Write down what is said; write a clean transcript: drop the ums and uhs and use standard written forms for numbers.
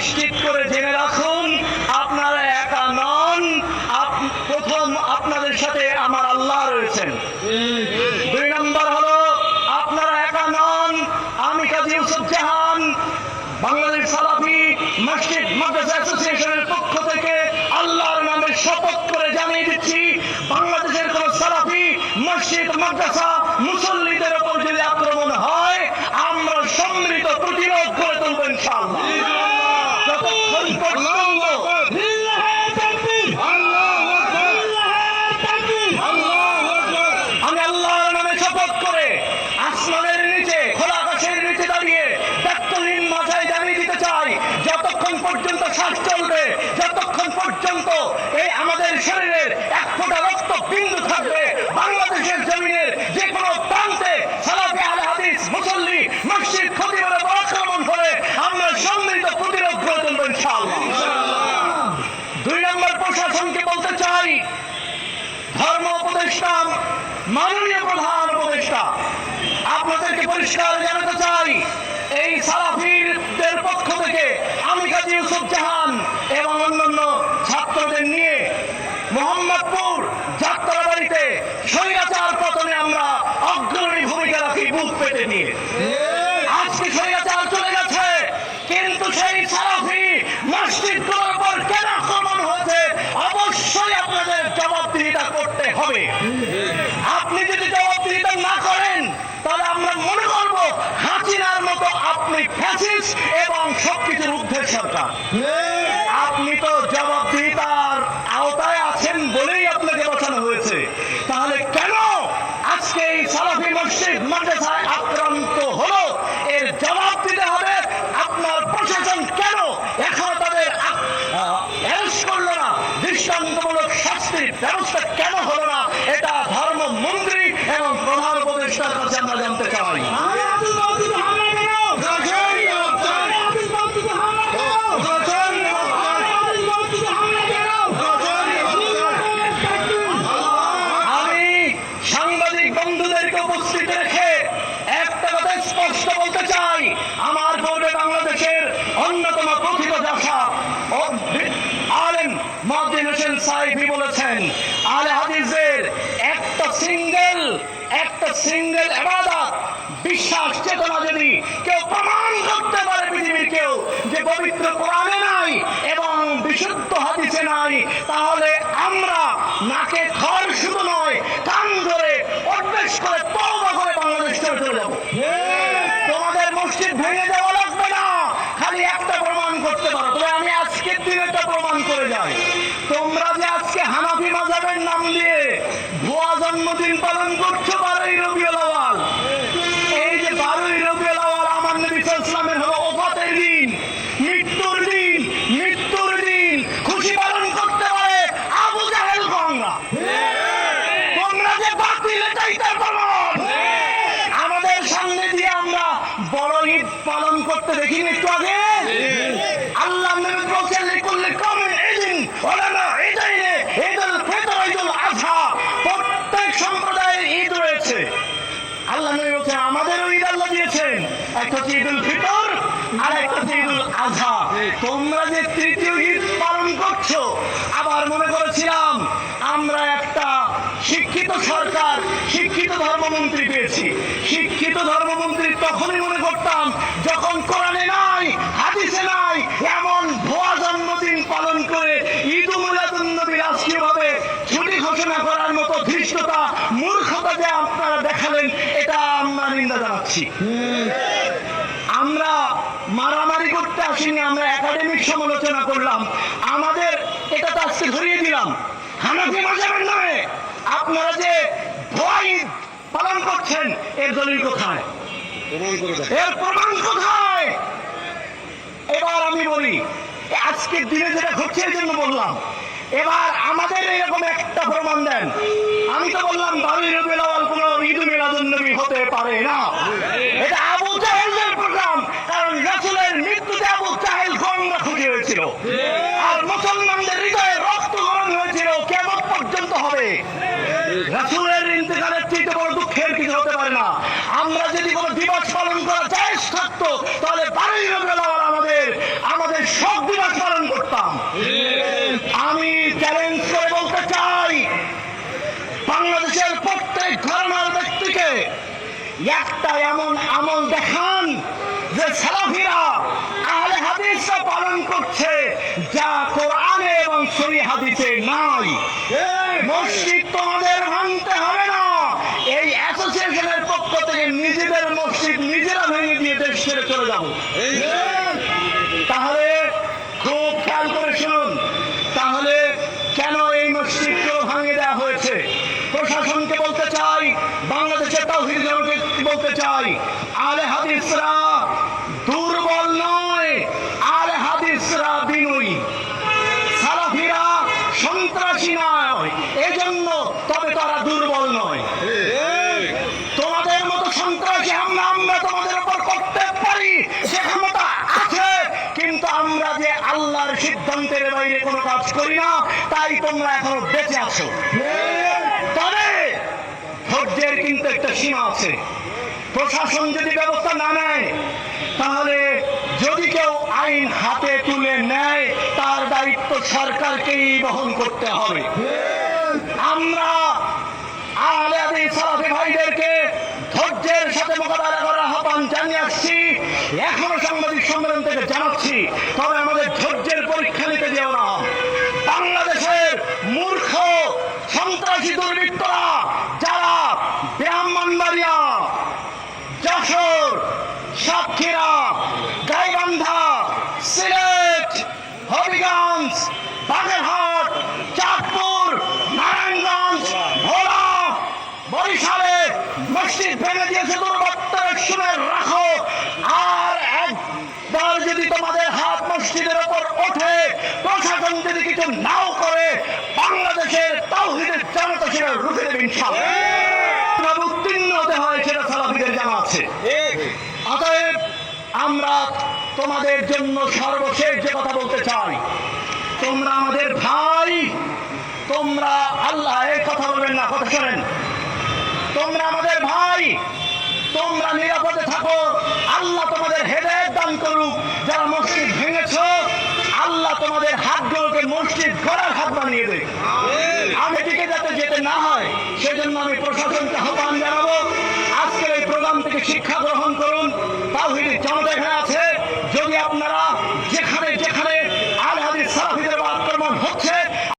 নিশ্চিত করে জেনে রাখুন, আপনারা একা নন। প্রথম আপনাদের সাথে আমার আল্লাহ রয়েছেন। 2 নম্বর হলো আপনারা একা নন। আমি কাজী ইউসুফ জাহান বাংলাদেশ সালাফি মসজিদ মাদ্রাসা অ্যাসোসিয়েশনের পক্ষ থেকে আল্লাহর নামে শপথ করে জানিয়ে দিচ্ছি, বাংলাদেশের কোন সালাফি মসজিদ মাদ্রাসা মুসল্লিদের উপর যদি আক্রমণ হয়, আমরা সম্মিলিত প্রতিরোধ করে তুলব ইনশাআল্লাহ। যতক্ষণ পর্যন্ত আমি আল্লাহর নামে শপথ করে আসমানের নিচে, খোলা আকাশের নিচে দাঁড়িয়ে দায়িত্বহীন মাথায় জানিয়ে দিতে চাই, যতক্ষণ পর্যন্ত শ্বাস চলবে, যতক্ষণ পর্যন্ত এই আমাদের শরীরের 1 ফোঁটা রক্ত বিন্দু থাকবে, বাংলাদেশের জমিনের যে কোনো প্রান্তে সালাফি আহলে হাদিস মুসল্লি মসজিদ খতিবের উপর আক্রমণ করে আমরা সম্মিলিত প্রতিরোধ করে তুলব ইনশাআল্লাহ। 2 নম্বর প্রশাসনকে বলতে চাই, ধর্ম উপদেষ্টা মাননীয় প্রধান উপদেষ্টা আপনাদেরকে পরিষ্কার জানাতে চাই, এই সালাফিদের পক্ষ থেকে আমি কাজী ইউসুফ জাহান এবং অন্যান্য ছাত্রদের নিয়ে মোহাম্মদপুর যাত্রাবাড়িতে স্বৈরাচার পতনে আমরা অগ্রণী ভূমিকা রাখি বুক পেতে নিয়ে। আজকে স্বৈরাচার চলে গেছে, কিন্তু সেই সালাফি মসজিদগুলোর উপর কেন আক্রমণ হয়েছে অবশ্যই আপনাদের জবাবদিহিতা করতে হবে। আপনি যদি জবাবদিহিতা না করেন, তাহলে আমরা মনে করব হাসিনার মতো আপনি ফ্যাসিস্ট এবং সবকিছুর ঊর্ধ্বের সরকার। আপনি তো জবাবদিহিতার আওতায় আছেন বলেই আপনাকে বাঁচানো হয়েছে, তাহলে কেন আজকে এই সালাফি মসজিদ মাদ্রাসায় আক্রান্ত হলো এর জবাব দিতে হবে। আপনার প্রশাসন কেন এখনো তাদের অ্যারেস্ট করলো না, দৃষ্টান্তমূলক শাস্তির ব্যবস্থা কেন হলো না, এটা ধর্মমন্ত্রী এবং প্রধান উপদেষ্টার কাছে আমরা জানতে চাই। আমি সাংবাদিক বন্ধুদেরকে উপস্থিত রেখে একটা কথা স্পষ্ট বলতে চাই, আমার পূর্বে বাংলাদেশের অন্যতম প্রথিত ভাষা আলেম মুয়াজ্জিন হোসেন সাইফি বলেছেন, আহলে হাদিসের একটা সিঙ্গেল ইবাদত বিশ্বাস চেতনা যদি কেউ প্রমাণ করতে পারে পৃথিবীর কেউ যে পবিত্র কোরআনে নাই এবং বিশুদ্ধ হাদিসে নাই, তাহলে আমরা নাকে খড় শুধু নয় কান ধরে অভ্যেস করে তওবা করে বাংলাদেশ ছেড়ে চলে যাবো। তোমাদের মসজিদ ভেঙে দেওয়া লাগবে না, খালি একটা প্রমাণ করতে পারো। তবে আমি আজকের দিন একটা প্রমাণ করে যাই, তোমরা যে আজকে হানাফি মাযহাবের নাম দিয়ে ভুয়া জন্মদিন পালন করছো 12ই রবিউল আউয়াল, এই যে 12ই রবিউল আউয়াল আমার নবী সাল্লাল্লাহু আলাইহি ওয়াসাল্লামের হলো ওফাতের দিন, মৃত্যুর দিন খুশি পালন করতে পারে আবু জাহেল গঙ্গা। তোমরা যে বাতিল এটাই তার প্রমাণ। আমাদের সামনে দিয়ে আমরা বড় ঈদ পালন করতে দেখিনি একটু আগে? আল্লাহ নবী বলেছেন লিকুল্লি কওমিন ঈদিন ওয়ালানা ঈদাইনে, ঈদুল ফিতর ঈদুল আযহা, প্রত্যেক সম্প্রদায়ের ঈদ রয়েছে। আল্লাহ নবী বলেছেন আমাদেরও ঈদ আল্লাহ দিয়েছেন, একটা হচ্ছে ঈদুল ফিতর আর একটা হচ্ছে ঈদুল আযহা। তোমরা যে তৃতীয় ঈদ পালন করছো, আবার মনে করেছিলাম আমরা একটা শিক্ষিত সরকার, শিক্ষিত ধর্মমন্ত্রী পেয়েছি। শিক্ষিত ধর্মমন্ত্রী তখনই মনে করতাম যখন কোরআনে নাই, হাদিসে নাই, এমন ভুয়া জন্মদিন পালন করে ঈদ মিলাদুন নবী রাষ্ট্রীয়ভাবে ছুটি ঘোষণা করার মতো ধৃষ্টতা, মূর্খতা যে আপনারা দেখালেন, এটা আমরা নিন্দা জানাচ্ছি। আমরা মারামারি করতে আসিনি, আমরা একাডেমিক সমালোচনা করলাম। আমাদের এটা তো আজকে ধরিয়ে দিলাম হানাফি মাযহাবের নামে আপনারা যে ভুয়া ঈদ পালন করছেন, এর দলিল কোথায়, এর প্রমাণ কোথায়? এবার আমি বলি, আজকের দিনে যেটা ঘটছে এর জন্য বললাম, এবার আমাদের এরকম একটা প্রমাণ দেন। আমি তো বললাম 12ই রবিউল আউয়াল কোন ঈদ মিলাদুন নবী হতে পারে না, এটা আবু জাহেলের প্রোগ্রাম। কারণ রাসূলের মৃত্যুতে আবু জাহেল গঙ্গা খুঁজে হয়েছিল, আর মুসলমানদের হৃদয়ে রক্ত গরম হয়েছিল, কিয়ামত পর্যন্ত হবে। রাসূলের ইন্তেকালের চেয়ে বড় দুঃখের কিছু হতে পারে না। আমরা যদি কোনো দিবস পালন করা জায়েজ থাকতো, তাহলে 12ই রবিউল আউয়াল আমাদের সব একটা এমন আমল দেখান যে সালাফিরা আহলে হাদিসরা পালন করছে, যা কোরআনে এবং সহিহ হাদিসে নাই। মসজিদ তোমাদের ভাঙতে হবে না, এই অ্যাসোসিয়েশনের পক্ষ থেকে নিজেদের মসজিদ নিজেরা ভেঙে দিয়ে দেশ ছেড়ে চলে যাবো। তাহলে খুব খেয়াল করে শুনুন, তাহলে কেন এই মসজিদকেও ভাঙিয়ে দেওয়া হয়েছে? প্রশাসনকে বলতে চাই, বাংলাদেশের তাওহীদ জনকে বলতে চাই, আহলে হাদিসরা দুর্বল নয়, আহলে হাদিসরা বিনয়ী। সালাফিরা সন্ত্রাসী নয় এজন্য, তবে তারা দুর্বল নয়। তোমাদের মতো সন্ত্রাসী আমরা তোমাদের উপর করতে পারি, সে ক্ষমতা আছে, কিন্তু আমরা যে আল্লাহর সিদ্ধান্তের বাইরে কোনো কাজ করি না, তাই তোমরা এখনো বেঁচে আছো। তবে ধৈর্যের কিন্তু একটা সীমা আছে। প্রশাসন যদি ব্যবস্থা না নেয়, তাহলে যদি কেউ আইন হাতে তুলে নেয়, তার দায়িত্ব সরকারকেই বহন করতে হবে। আমরা আহলে হাদিস সালাফি ভাইদেরকে ধৈর্যের সাথে মোকাবেলা করার আহ্বান জানিয়ে আসছি, এখনো সাংবাদিক সম্মেলন থেকে জানাচ্ছি। তবে আমাদের ধৈর্যের পরীক্ষা নিতে যেও না। বাংলাদেশের মূর্খ সন্ত্রাসী দুর্বৃত্তরা যারা ব্রাহ্মণবাড়িয়া, যশোর, সাতক্ষীরা, গাইবান্ধা, সিলেট, হবিগঞ্জ, বাগেরহাট, চাঁদপুর, নারায়ণগঞ্জ, ভোলা, বরিশালে মসজিদ ভেঙে দিয়েছে, দুর্বৃত্তরা শুনে রাখো। আর একবার যদি তোমাদের হাত মসজিদের ওপর ওঠে, প্রশাসন যদি কিছু নাও করে, বাংলাদেশের তাওহীদের জনতা সেটা রুখে দেবে ইনশাআল্লাহ। উত্তীর্ণ হতে হয়, সেটা সালাফিদের জানা আছে। অতএব আমরা তোমাদের জন্য সর্বশেষ যে কথা বলতে চাই, তোমরা আমাদের ভাই, তোমরা আল্লাহ এই কথা বলবেন না, কথা শোনেন, তোমরা আমাদের ভাই, তোমরা নিরাপদে থাকো, আল্লাহ তোমাদের হেদায়েত দান করুক। যারা মসজিদ ভেঙেছ, আল্লাহ তোমাদের হাতগুলোকে মসজিদ গড়ার হাত বানিয়ে দেয়। আমি দিকে যাতে যেতে না হয়, সেজন্য আমি প্রশাসনকে আহ্বান জানাবো, আজকের এই প্রোগ্রাম থেকে শিক্ষা গ্রহণ করুন। তাওহীদের জনতা এখানে আছে, যদি আপনারা